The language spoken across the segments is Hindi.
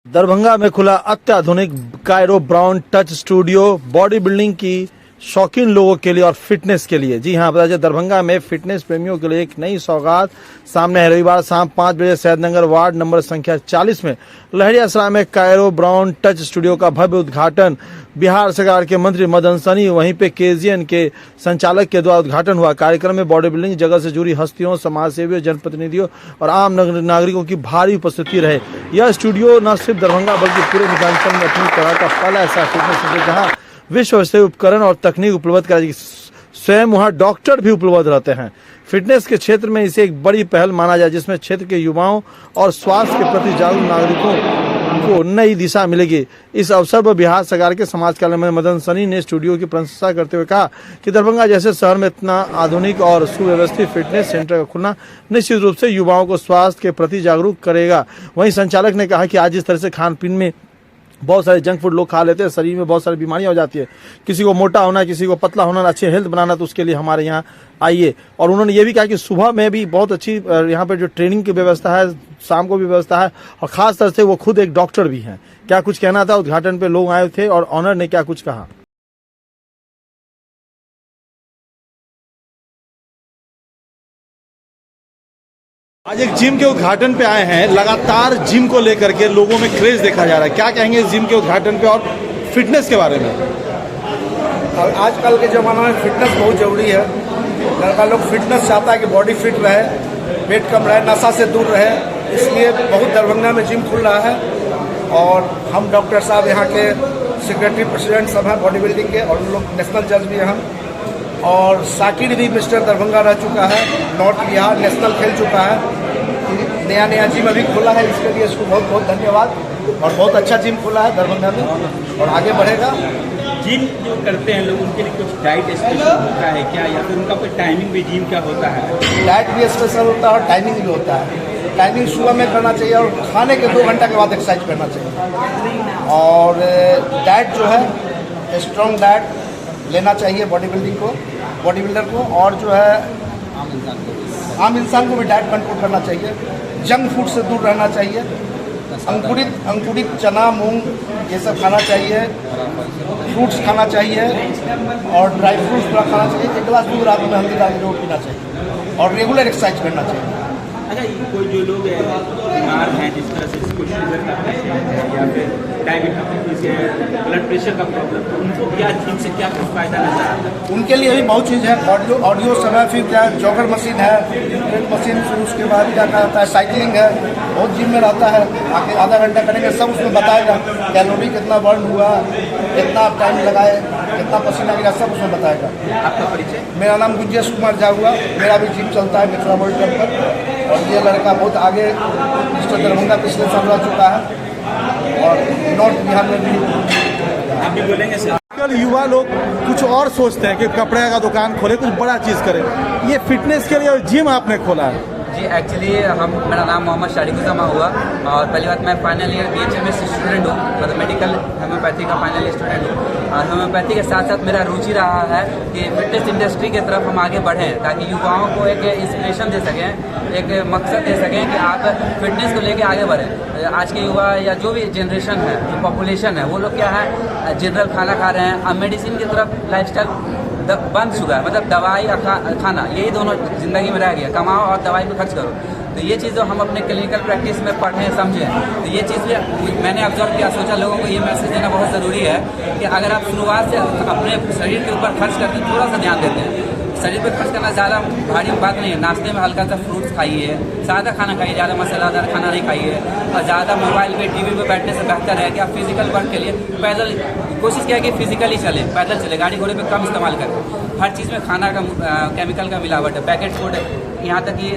दरभंगा में खुला अत्याधुनिक Cairo brown touch studio body building की शौकीन लोगों के लिए और फिटनेस के लिए। जी हां, बता दें दरभंगा में फिटनेस प्रेमियों के लिए एक नई सौगात सामने है। रविवार शाम 5 बजे सैदनगर वार्ड नंबर संख्या 40 में लहरियासराय में कायरो ब्राउन टच स्टूडियो का भव्य उद्घाटन बिहार सरकार के मंत्री मदन सनी वहीं पे केजीएन के संचालक के द्वारा उद्घाटन हुआ। कार्यक्रम में बॉडी बिल्डिंग जगत से जुड़ी हस्तियों, समाज सेवियों, जनप्रतिनिधियों और आम नागरिकों की भारी उपस्थिति रहे। यह स्टूडियो न सिर्फ दरभंगा बल्कि पूरे मिथिलांचल में अपनी तरह का पहला ऐसा फिटनेस सेंटर जहां विश्व स्तरीय उपकरण और तकनीक उपलब्ध कराई, स्वयं वहां डॉक्टर भी उपलब्ध रहते हैं। फिटनेस के क्षेत्र में इसे एक बड़ी पहल माना जाए जिसमें क्षेत्र के युवाओं और स्वास्थ्य के प्रति जागरूक नागरिकों को नई दिशा मिलेगी। इस अवसर पर बिहार सरकार के समाज कल्याण मंत्री मदन सनी ने स्टूडियो की प्रशंसा करते हुए कहा कि दरभंगा जैसे शहर में इतना आधुनिक और सुव्यवस्थित फिटनेस सेंटर का खुलना निश्चित रूप से युवाओं को स्वास्थ्य के प्रति जागरूक करेगा। वहीं संचालक ने कहा कि आज इस तरह से खान पीन में बहुत सारे जंक फूड लोग खा लेते हैं, शरीर में बहुत सारी बीमारियां हो जाती है। किसी को मोटा होना, किसी को पतला होना, अच्छी हेल्थ बनाना, तो उसके लिए हमारे यहाँ आइए। और उन्होंने ये भी कहा कि सुबह में भी बहुत अच्छी यहाँ पे जो ट्रेनिंग की व्यवस्था है, शाम को भी व्यवस्था है और खास तरह से वो खुद एक डॉक्टर भी हैं। क्या कुछ कहना था, उद्घाटन पे लोग आए थे और ऑनर ने क्या कुछ कहा। आज एक जिम के उद्घाटन पे आए हैं। लगातार जिम को लेकर के लोगों में क्रेज देखा जा रहा है, क्या कहेंगे इस जिम के उद्घाटन पे और फिटनेस के बारे में। आजकल के ज़माना में फिटनेस बहुत ज़रूरी है। लड़का लोग फिटनेस चाहता है कि बॉडी फिट रहे, पेट कम रहे, नशा से दूर रहे, इसलिए बहुत दरभंगा में जिम खुल रहा है। और हम डॉक्टर साहब यहाँ के सेक्रेटरी प्रेसिडेंट सब हैं बॉडी बिल्डिंग के, और उन लोग नेशनल जज भी हैं। और साकिर भी मिस्टर दरभंगा रह चुका है, नॉर्थ बिहार नेशनल खेल चुका है। नया जिम अभी खुला है, इसके लिए इसको बहुत बहुत धन्यवाद। और बहुत अच्छा जिम खुला है दरभंगा में और आगे बढ़ेगा। जिम जो करते हैं लोग उनके लिए कुछ डाइट स्पेशल होता है क्या, या फिर उनका कोई टाइमिंग भी जिम का होता है? डाइट भी स्पेशल होता है और टाइमिंग भी होता है। टाइमिंग सुबह में करना चाहिए और खाने के 2 घंटे के बाद एक्सरसाइज करना चाहिए। और डाइट जो है स्ट्रॉन्ग डाइट लेना चाहिए बॉडी बिल्डर को। और जो है आम इंसान को भी डाइट कंट्रोल करना चाहिए। जंक फूड से दूर रहना चाहिए। अंकुरित चना, मूंग ये सब खाना चाहिए। फ्रूट्स खाना चाहिए और ड्राई फ्रूट्स पूरा खाना चाहिए। 1 गिलास दूध रात में हल्दी डाल के रोटी पीना चाहिए और रेगुलर एक्सरसाइज करना चाहिए। अच्छा, कोई जो लोग बीमार हैं, जिस तरह से इसको शुगर का पेशेंट है या फिर डायबिटीज है, ब्लड प्रेशर का प्रॉब्लम, उनको क्या जिम से क्या कुछ फायदा नजर आता है? उनके लिए भी बहुत चीज़ है। ऑडियो सब है, फिर क्या जॉगर मशीन है, ट्रेड मशीन, फिर उसके बाद क्या कहता है साइकिलिंग है। बहुत जिम में रहता है, आके आधा घंटा करेंगे, सब उसमें बताएगा। कैलोरी कितना बर्न हुआ, कितना टाइम लगाए, कितना पसीना गिरा, सब उसमें बताएगा। आपका परिचय? मेरा नाम गुंजेश कुमार झा हुआ। मेरा भी जिम चलता है मिथिला वर्ल्ड कप पर। और ये लड़का बहुत आगे मिस्टर दरभंगा पिछले साल रह चुका है और नॉर्थ बिहार में भी। आप भी बोलेंगे सर? आजकल युवा लोग कुछ और सोचते हैं कि कपड़े का दुकान खोले, कुछ बड़ा चीज़ करें। ये फिटनेस के लिए जिम आपने खोला है। जी, एक्चुअली मेरा नाम मोहम्मद शारिकुज़्ज़मा हुआ और पहली बात मैं फाइनल ईयर BHMS स्टूडेंट हूँ, मतलब मेडिकल होम्योपैथी का फाइनल ईयर स्टूडेंट हूँ। और होम्योपैथी के साथ साथ मेरा रुचि रहा है कि फिटनेस इंडस्ट्री की तरफ हम आगे बढ़ें ताकि युवाओं को एक इंस्पिरेशन दे सकें, एक मकसद दे सकें कि आप फिटनेस को लेकर आगे बढ़ें। आज के युवा या जो भी जनरेशन है, जो पॉपुलेशन है, वो लोग क्या है जनरल खाना खा रहे हैं। अब मेडिसिन की तरफ लाइफस्टाइल बंद चुका है, मतलब दवाई और खाना, यही दोनों ज़िंदगी में रह गया। कमाओ और दवाई पे खर्च करो। तो ये चीज़ जो हम अपने क्लिनिकल प्रैक्टिस में पढ़ें समझें, तो ये चीज़ भी मैंने ऑब्जर्व किया, सोचा लोगों को ये मैसेज देना बहुत ज़रूरी है कि अगर आप शुरुआत से अपने शरीर के ऊपर खर्च करते हैं, थोड़ा सा ध्यान देते हैं। शरीर पे खर्च करना ज़्यादा भारी बात नहीं है। नाश्ते में हल्का सा फ्रूट्स खाइए, सादा खाना खाइए, ज़्यादा मसालेदार खाना नहीं खाइए। और ज़्यादा मोबाइल पे टीवी पे बैठने से बेहतर है कि आप फिजिकल वर्क के लिए पैदल कोशिश किया कि फिजिकली चले, पैदल चले, गाड़ी घोड़े पे कम इस्तेमाल करें। हर चीज़ में खाना का केमिकल का मिलावट है, पैकेट फूड, यहाँ तक कि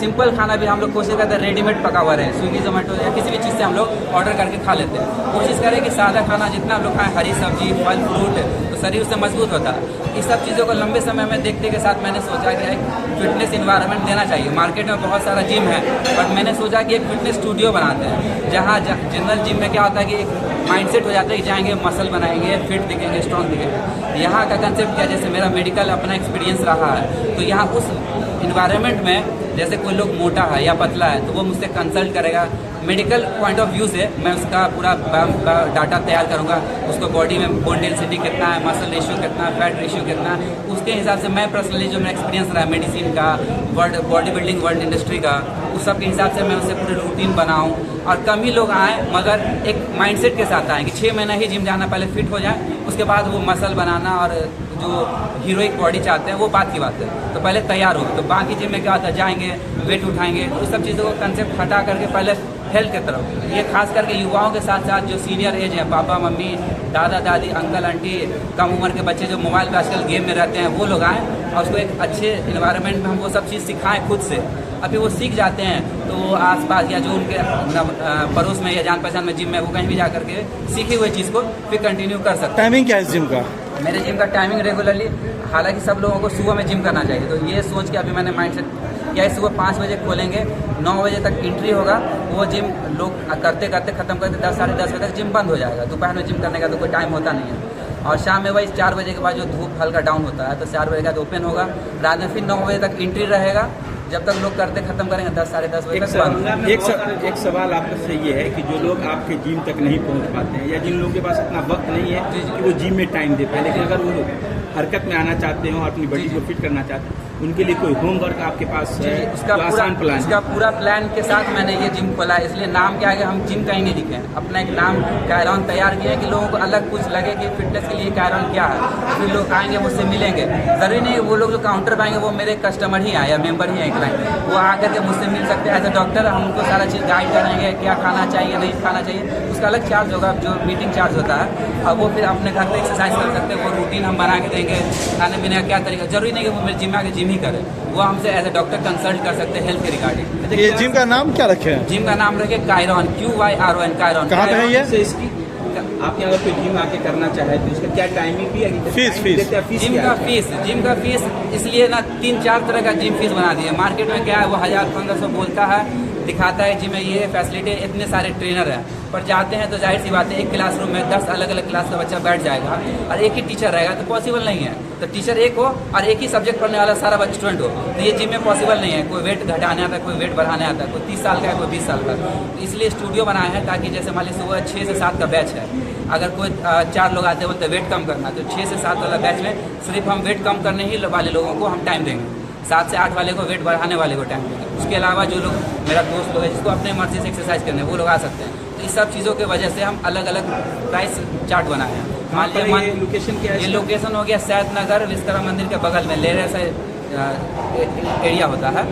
सिंपल खाना भी हम लोग कोशिश करते हैं रेडीमेड पका हुआ रहे। स्विगी जोमेटो या किसी भी चीज़ से हम लोग ऑर्डर करके खा लेते हैं। कोशिश करें कि सादा खाना जितना हम लोग खाएँ, हरी सब्जी, फल फ्रूट, तो शरीर उससे मजबूत होता है। इस सब चीज़ों को लंबे समय में देखने के साथ मैंने सोचा कि एक फिटनेस इन्वायरमेंट देना चाहिए। मार्केट में बहुत सारा जिम है, बट मैंने सोचा कि एक फिटनेस स्टूडियो बनाते हैं जहाँ जनरल जिम में क्या होता है कि एक माइंडसेट हो जाता है कि जाएंगे मसल बनाएंगे, फिट दिखेंगे, स्ट्रॉन्ग दिखेंगे। यहाँ का कंसेप्ट क्या, जैसे मेरा मेडिकल अपना एक्सपीरियंस रहा है, तो यहाँ उस इन्वायरमेंट में जैसे कोई लोग मोटा है या पतला है तो वो मुझसे कंसल्ट करेगा, मेडिकल पॉइंट ऑफ व्यू से मैं उसका पूरा डाटा तैयार करूँगा। उसको बॉडी में बोन डेंसिटी कितना है, मसल रेशियो कितना है, फैट रेशियो कितना है, उसके हिसाब से मैं पर्सनली जो मेरा एक्सपीरियंस रहा है मेडिसिन का, बॉडी बिल्डिंग वर्ल्ड इंडस्ट्री का, उस सब के हिसाब से मैं उससे पूरी रूटीन बनाऊँ। और कम ही लोग आएँ मगर एक माइंडसेट के साथ आएँ कि 6 महीना ही जिम जाना, पहले फिट हो जाए, उसके बाद वो मसल बनाना और जो हीरोइक बॉडी चाहते हैं वो बात की बात है। तो पहले तैयार हो, तो बाकी जिम में क्या होता है, जाएंगे वेट उठाएंगे, तो उस सब चीज़ों को कंसेप्ट हटा करके पहले हेल्थ की तरफ, ये खास करके युवाओं के साथ साथ जो सीनियर एज है, पापा मम्मी, दादा दादी, अंकल आंटी, कम उम्र के बच्चे जो मोबाइल पे आजकल गेम में रहते हैं, वो लोग आएँ और उसको एक अच्छे इन्वायरमेंट में हम वो सब चीज़ सिखाएं खुद से। अभी वो सीख जाते हैं तो वो आसपास या जो उनके पड़ोस में या जान पहचान में जिम में, वो कहीं भी जा करके सीखी हुई चीज़ को फिर कंटिन्यू कर सकते हैं। टाइमिंग क्या है इस जिम का? मेरे जिम का टाइमिंग रेगुलरली, हालांकि सब लोगों को सुबह में जिम करना चाहिए, तो ये सोच के अभी मैंने माइंडसेट किया है सुबह 5 बजे खोलेंगे, 9 बजे तक एंट्री होगा, वो जिम लोग करते करते खत्म करते 10 साढ़े 10 बजे तक जिम बंद हो जाएगा। दोपहर में जिम करने का तो कोई टाइम होता नहीं है। और शाम में वही 4 बजे के बाद जो धूप हल्का डाउन होता है तो 4 बजे का तो ओपन होगा, रात में फिर 9 बजे तक एंट्री रहेगा, जब तक लोग करते खत्म करेंगे 10 साढ़े 10 बजे तक बंद। एक सवाल आपका से ये है कि जो लोग आपके जिम तक नहीं पहुंच पाते हैं या जिन लोगों के पास इतना वक्त नहीं है कि वो जिम में टाइम दे पाए, लेकिन अगर वो हरकत में आना चाहते हो और अपनी बॉडी को फिट करना चाहते हैं, उनके लिए कोई होमवर्क आपके पास है? उसका आसान प्लान, उसका पूरा प्लान के साथ मैंने ये जिम खोला है। इसलिए नाम के आगे हम जिम कहीं नहीं लिखे हैं, अपना एक नाम कायरॉन तैयार किया है कि लोगों को अलग कुछ लगे कि फिटनेस के लिए कायरॉन क्या है। फिर लोग आएंगे मुझसे मिलेंगे, जरूरी नहीं वो लोग जो काउंटर पर आएंगे वो मेरे कस्टमर ही आए या मेंबर ही हैं क्लाइंट, वो आकर के मुझसे मिल सकते हैं। एज ए डॉक्टर हम उनको सारा चीज़ गाइड करेंगे, क्या खाना चाहिए नहीं खाना चाहिए, उसका अलग चार्ज होगा जो मीटिंग चार्ज होता है। और वो फिर अपने घर पर एक्सरसाइज कर सकते हैं, वो रूटीन हम बना के देंगे, खाने पीने का क्या तरीका, जरूरी नहीं कि वो मेरे जिम में आके जिम ही करे, वो हमसे एज ए डॉक्टर कंसल्ट कर सकते हैं हेल्थ के रिगार्डिंग। ये जिम का नाम क्या रखे हैं? जिम का नाम रखे कायरॉन, QYRON कायरॉन। कहाँ पे है ये? से इसकी आपके अगर कोई जिम आके करना चाहे तो उसका क्या टाइमिंग भी है? फीस जिम का फीस इसलिए ना 3-4 तरह का जिम फीस बना दिए। मार्केट में क्या है, वो 1000-1500 बोलता है, दिखाता है जिम में ये फैसिलिटी, इतने सारे ट्रेनर हैं, पर जाते हैं तो जाहिर सी बात है एक क्लासरूम में 10 अलग अलग क्लास का बच्चा बैठ जाएगा और एक ही टीचर रहेगा तो पॉसिबल नहीं है। तो टीचर एक हो और एक ही सब्जेक्ट पढ़ने वाला सारा स्टूडेंट हो, तो ये जिम में पॉसिबल नहीं है। कोई वेट घटाने आता है, कोई वेट बढ़ाने आता है, कोई 30 साल का है, कोई 20 साल का। तो इसलिए स्टूडियो बनाया है ताकि जैसे मान लीजिए सुबह 6 से 7 का बैच है, अगर कोई 4 लोग आते हैं बोलते वेट कम करना, तो 6 से 7 वाला बैच में सिर्फ हम वेट कम करने ही वाले लोगों को हम टाइम देंगे, 7 से 8 वाले को वेट बढ़ाने वाले को टाइम देंगे। उसके अलावा जो लोग मेरा दोस्त लोग है जिसको अपने मर्जी से एक्सरसाइज करने वो लोग आ सकते हैं। तो इस सब चीज़ों की वजह से हम अलग अलग प्राइस चार्ट बनाए हैं। मान लीजिए लोकेशन क्या है? ये लोकेशन हो गया सैद नगर विश्वकर्मा मंदिर के बगल में लेरे से एरिया होता है।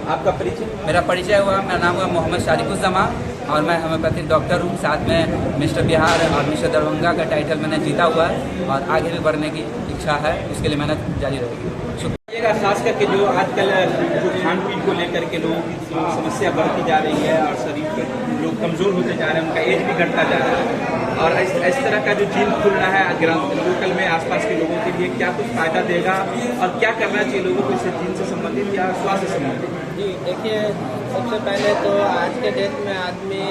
आपका परिचय? मेरा परिचय हुआ, मेरा नाम हुआ मोहम्मद शारिकुज़्ज़मा और मैं होम्योपैथिक डॉक्टर हूँ, साथ में मिस्टर बिहार और मिस्टर दरभंगा का टाइटल मैंने जीता हुआ है और आगे भी बढ़ने की इच्छा है, उसके लिए मेहनत जारी रहेगी। शुक्रिया। खास करके जो आजकल जो खान पीन को लेकर के लोगों की समस्या बढ़ती जा रही है और शरीर के लोग कमज़ोर होते जा रहे हैं, उनका एज भी घटता जा रहा है, और इस तरह का जो जिम खुल रहा है लोकल में आसपास के लोगों के लिए क्या कुछ फ़ायदा देगा और क्या करना चाहिए लोगों को इससे जिम से संबंधित या स्वास्थ्य से संबंधित? जी देखिए, सबसे पहले तो आज के डेट में आदमी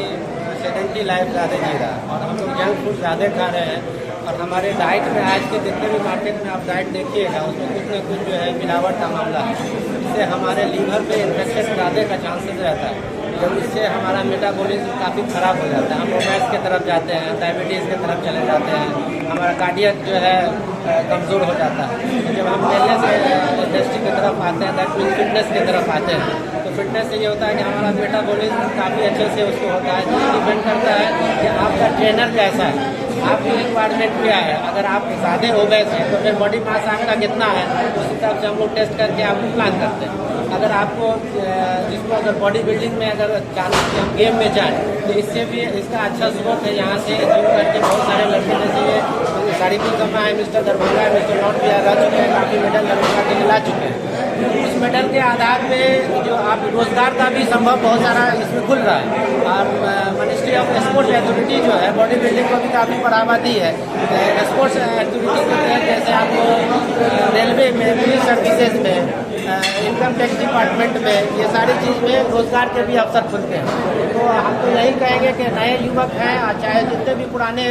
सेडेंटरी लाइफ ज़्यादा जी रहा है और हम लोग जंक फूड ज़्यादा खा रहे हैं। और हमारे डाइट में आज के जितने भी मार्केट में आप डाइट देखिएगा उसमें कुछ न कुछ जो है मिलावट का मामला है, इससे हमारे लीवर पे इन्फेक्शन ज़्यादा का चांसेस रहता है, जब इससे हमारा मेटाबॉलिज्म काफ़ी ख़राब हो जाता है, हम ओबेस की तरफ जाते हैं, डायबिटीज़ की तरफ चले जाते हैं, हमारा कार्डियक जो है कमज़ोर हो जाता है। तो जब हम वेलनेस इंडस्ट्री की तरफ आते हैं, दैट मीन फिटनेस की तरफ आते हैं, तो फिटनेस से ये होता है कि हमारा मेटाबॉलिज्म काफ़ी अच्छे से उसको होता है। ये डिपेंड करता है कि आपका ट्रेनर कैसा है, आपकी रिक्वायरमेंट क्या है। अगर आप ज़्यादा ओबेस हैं तो फिर बॉडी मास आपका कितना है उस हिसाब से हम लोग टेस्ट करके आपको प्लान करते हैं। अगर आपको जिसको अगर बॉडी बिल्डिंग में अगर चालू हम गेम में जाएँ तो इससे भी इसका अच्छा स्कोप है। यहाँ से जिम करके बहुत सारे लड़के जैसे ये शारिकुज़्ज़मा है, मिस्टर दरभंगा है, मिस्टर नॉर्थ बिहार रह चुके हैं, काफ़ी मेडल दरभंगा के ला चुके हैं। उस मेडल के आधार पे जो आप रोजगार का भी संभव बहुत सारा इसमें खुल रहा है। और मिनिस्ट्री ऑफ स्पोर्ट्स अथॉरिटी जो है बॉडी बिल्डिंग को भी काफ़ी बढ़ावा दी है। स्पोर्ट्स अथॉरिटी के तहत जैसे आपको रेलवे में, पुलिस सर्विसेज में, इनकम टैक्स डिपार्टमेंट में, ये सारी चीज़ में रोजगार के भी अवसर खुलते हैं। तो हम तो यही कहेंगे कि नए युवक हैं चाहे जितने भी पुराने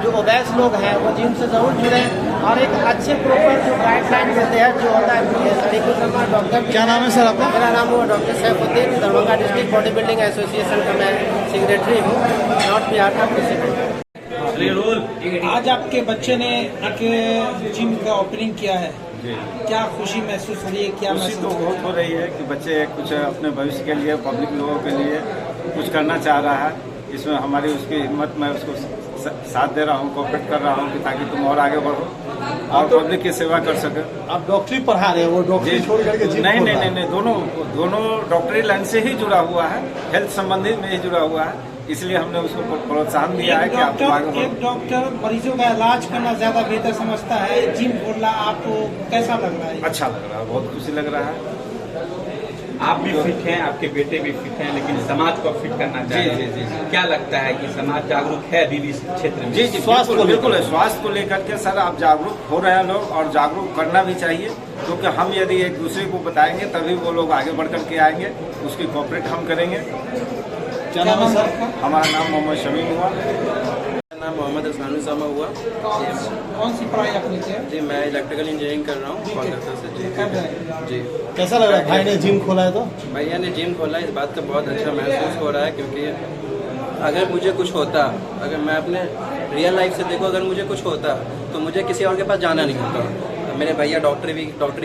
जो ओबेस लोग हैं वो जिम से ज़रूर जुड़ें और एक अच्छे प्रॉपर जो गाइडलाइन देते हैं जो होता है शरीफुज्जमा डॉक्टर। क्या नाम है सर आपका? मेरा नाम हुआ doctor Saifuddin, Darbhanga district body building association का मैं सेक्रेटरी हूँ, नॉर्थ बिहार का प्रेसिडेंट। आज आपके बच्चे ने एक जिम का ओपनिंग किया है, क्या खुशी महसूस हो रही है? क्या खुशी महसूस तो हो रही बहुत हो रही है कि बच्चे कुछ अपने भविष्य के लिए, पब्लिक लोगों के लिए कुछ करना चाह रहा है। इसमें हमारी उसकी हिम्मत, मैं उसको साथ दे रहा हूँ, कोऑपरेट कर रहा हूँ कि ताकि तुम और आगे बढ़ो और पब्लिक की सेवा कर सके। आप डॉक्टरी पढ़ा रहे हैं, वो डॉक्टरी छोड़ करके जिम नहीं खोल नहीं रहा है। नहीं नहीं, दोनों डॉक्टरी लाइन से ही जुड़ा हुआ है, हेल्थ संबंधित में ही जुड़ा हुआ है, इसलिए हमने उसको प्रोत्साहन दिया है कि आप आगे बढ़ो। एक डॉक्टर मरीजों का इलाज करना ज्यादा बेहतर समझता है, जिम खोलना आपको कैसा लग रहा है? अच्छा लग रहा है, बहुत खुशी लग रहा है। आप भी फिट हैं, आपके बेटे भी फिट हैं, लेकिन समाज को फिट करना चाहिए। जी, जी, जी। क्या लगता है कि समाज जागरूक है अभी भी इस क्षेत्र में? जी जी, स्वास्थ्य को बिल्कुल है। स्वास्थ्य को लेकर के सर आप जागरूक हो रहे हैं लोग, और जागरूक करना भी चाहिए, क्योंकि हम यदि एक दूसरे को बताएंगे तभी वो लोग आगे बढ़ करके आएंगे, उसकी कोऑपरेट हम करेंगे। क्या नाम है सर? हमारा नाम मोहम्मद शमीम हुआ। मेरा नाम मोहम्मद रसानुज़मा हुआ। कौन सी पढ़ाई आपने किया? जी, मैं इलेक्ट्रिकल इंजीनियरिंग कर रहा हूँ कोलकाता से। जी कर रहे हैं। जी, कैसा लग रहा है भाई ने जिम खोला है तो? भैया ने जिम खोला, इस बात का बहुत अच्छा महसूस हो रहा है, क्योंकि अगर मुझे कुछ होता, अगर मैं अपने रियल लाइफ से देखूँ, अगर मुझे कुछ होता तो मुझे किसी और के पास जाना नहीं होता। मेरे भैया डॉक्टरी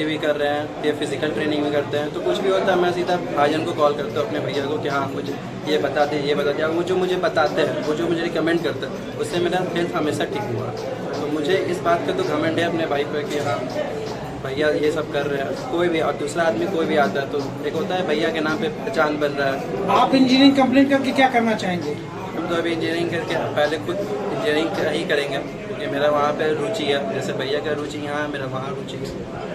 भी कर रहे हैं, ये फिजिकल ट्रेनिंग भी करते हैं, तो कुछ भी होता है मैं सीधा भाईजान को कॉल करता हूँ, अपने भैया को, कि हाँ मुझे ये बता दे, ये बता दे। वो जो मुझे बताते हैं, वो जो मुझे रिकमेंड करते हैं, उससे मेरा हेल्थ हमेशा ठीक हुआ। तो मुझे इस बात का तो घमंड है अपने भाई पर कि हाँ भैया ये सब कर रहे हैं। कोई भी, और दूसरा आदमी कोई भी आता है तो एक होता है भैया के नाम पे पहचान बन रहा है। आप इंजीनियरिंग कंप्लीट करके क्या करना चाहेंगे? हम तो अभी इंजीनियरिंग करके पहले खुद इंजीनियरिंग ही करेंगे, क्योंकि मेरा वहाँ पे रुचि है, जैसे भैया का रुचि यहाँ है, मेरा वहाँ रुचि है।